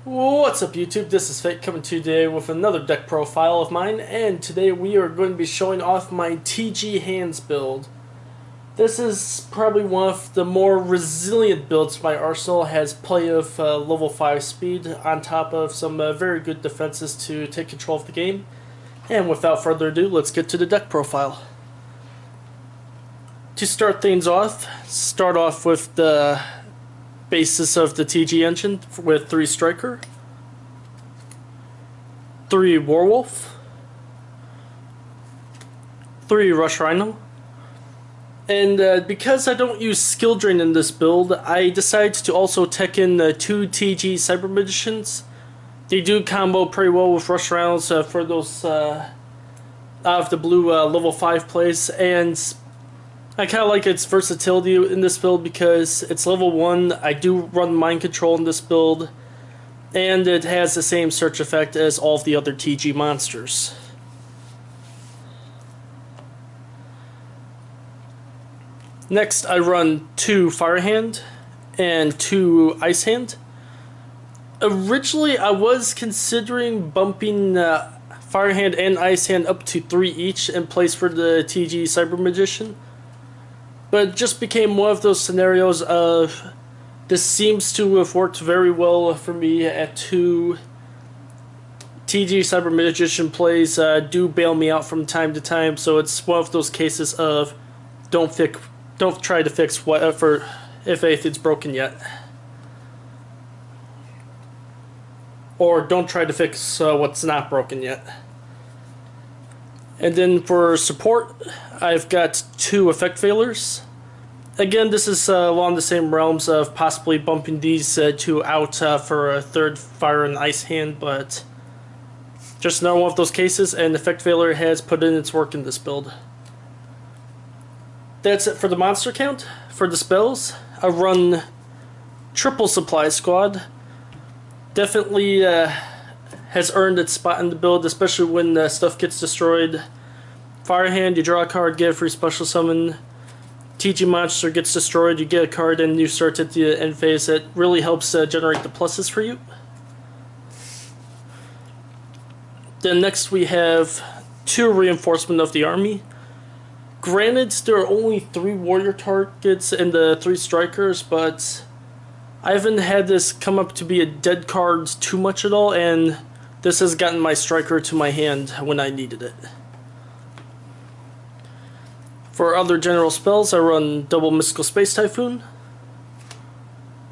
What's up YouTube, this is Fate coming to you today with another deck profile of mine, and today we are going to be showing off my TG Hands build. This is probably one of the more resilient builds my arsenal, has plenty of level 5 speed on top of some very good defenses to take control of the game. And without further ado, let's get to the deck profile. To start things off, start off with the basis of the TG engine with 3 Striker, 3 Warwolf, 3 Rush Rhino, and because I don't use skill drain in this build, I decided to also tech in 2 TG Cyber Magicians. They do combo pretty well with Rush Rhinos for those out of the blue level 5 plays, and I kind of like its versatility in this build because it's level 1, I do run mind control in this build, and it has the same search effect as all of the other TG monsters. Next I run 2 Fire Hand and 2 Ice Hand. Originally I was considering bumping Fire Hand and Ice Hand up to 3 each in place for the TG Cyber Magician. But it just became one of those scenarios of this seems to have worked very well for me at 2 TG Cyber Magician plays do bail me out from time to time, so it's one of those cases of don't try to fix whatever if anything's broken yet. Or don't try to fix what's not broken yet. And then for support, I've got 2 effect failures. Again, this is along the same realms of possibly bumping these 2 out for a 3rd Fire and Ice Hand, but just another one of those cases, and effect failure has put in its work in this build. That's it for the monster count. For the spells, I run triple Supply Squad. Definitely has earned its spot in the build, especially when stuff gets destroyed. Fire Hand, you draw a card, get a free special summon. TG monster gets destroyed, you get a card, and you start at the end phase. That really helps generate the pluses for you. Then next we have 2 Reinforcement of the Army. Granted, there are only 3 warrior targets and the 3 strikers, but I haven't had this come up to be a dead card too much at all, and this has gotten my striker to my hand when I needed it. For other general spells, I run double Mystical Space Typhoon,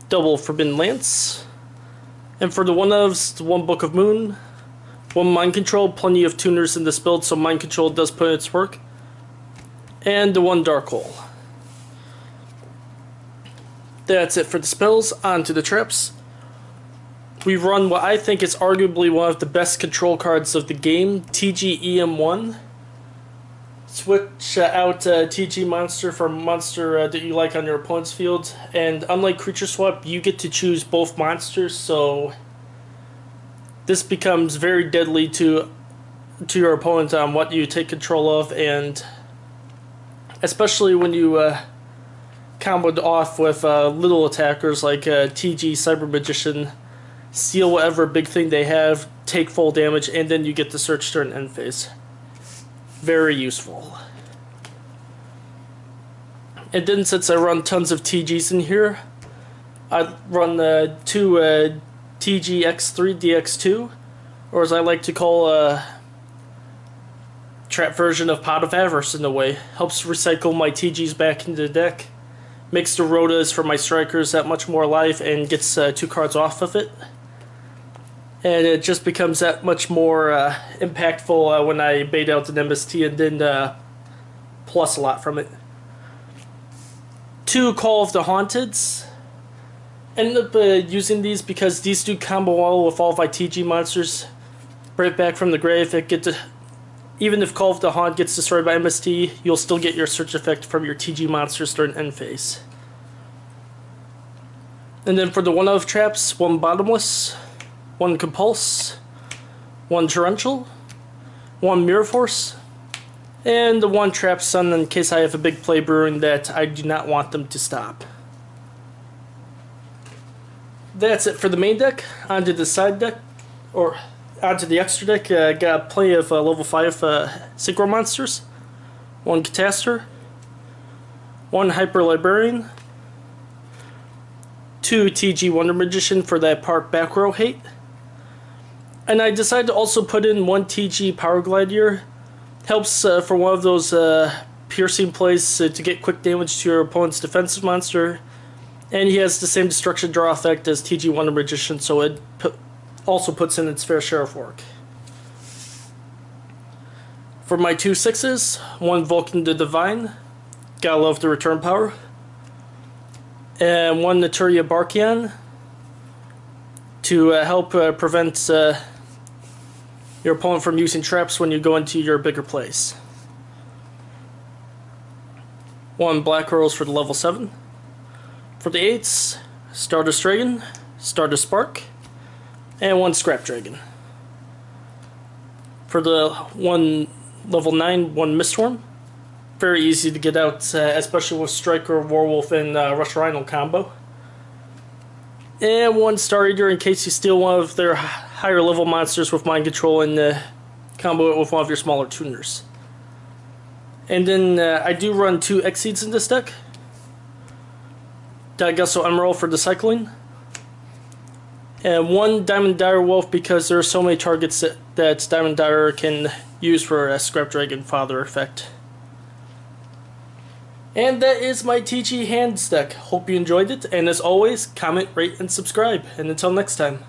double Forbidden Lance, and for the 1-ofs, 1 Book of Moon, 1 Mind Control, plenty of tuners in this build, so Mind Control does put in its work, and the 1 Dark Hole. That's it for the spells. On to the traps. We run what I think is arguably one of the best control cards of the game, TG EM1. Switch out TG monster for a monster that you like on your opponent's field, and unlike creature swap, you get to choose both monsters, so this becomes very deadly to your opponent on what you take control of, and especially when you comboed off with little attackers like TG Cyber Magician, steal whatever big thing they have, take full damage, and then you get to search turn end phase. Very useful. And then since I run tons of TGs in here, I run 2 TG-X3 DX2, or as I like to call trap version of Pot of Avarice in a way. Helps recycle my TGs back into the deck, makes the Rotas for my strikers that much more alive, and gets 2 cards off of it. And it just becomes that much more impactful when I bait out an MST and then plus a lot from it. 2 Call of the Haunteds. Ended up using these because these do combo well with all of my TG monsters. Right back from the grave, even if Call of the Haunt gets destroyed by MST, you'll still get your search effect from your TG monsters during end phase. And then for the 1-of traps, 1 Bottomless, 1 Compulse, 1 Torrential, 1 Mirror Force, and the 1 Trap Sun in case I have a big play brewing that I do not want them to stop. that's it for the main deck. Onto the side deck, or onto the extra deck. Got plenty of level 5 synchro monsters. 1 Catastor, 1 Hyper Librarian, 2 TG Wonder Magician for that part back row hate. And I decided to also put in 1 TG Power Gladiator. Helps for one of those piercing plays to get quick damage to your opponent's defensive monster. And he has the same destruction draw effect as TG Wonder Magician, so it also puts in its fair share of work. For my 2 6s, 1 Vulcan the Divine, gotta love the return power, and 1 Naturia Barkion to help prevent your opponent from using traps when you go into your bigger plays. 1 Black Rose for the level 7. For the 8s, Stardust Dragon, Stardust Spark, and 1 Scrap Dragon. For the 1 level 9, 1 Mistworm. Very easy to get out, especially with Striker, Warwolf, and Rush Rhino combo. And 1 Star Eater in case you steal one of their higher level monsters with Mind Control and combo it with one of your smaller tuners. And then I do run 2 Exceeds in this deck. Daigusto Emerald for the cycling. And 1 Diamond Dire Wolf because there are so many targets that Diamond Dire can use for a Scrap Dragon Father effect. And that is my TG Hands deck. Hope you enjoyed it, and as always, comment, rate, and subscribe. And until next time.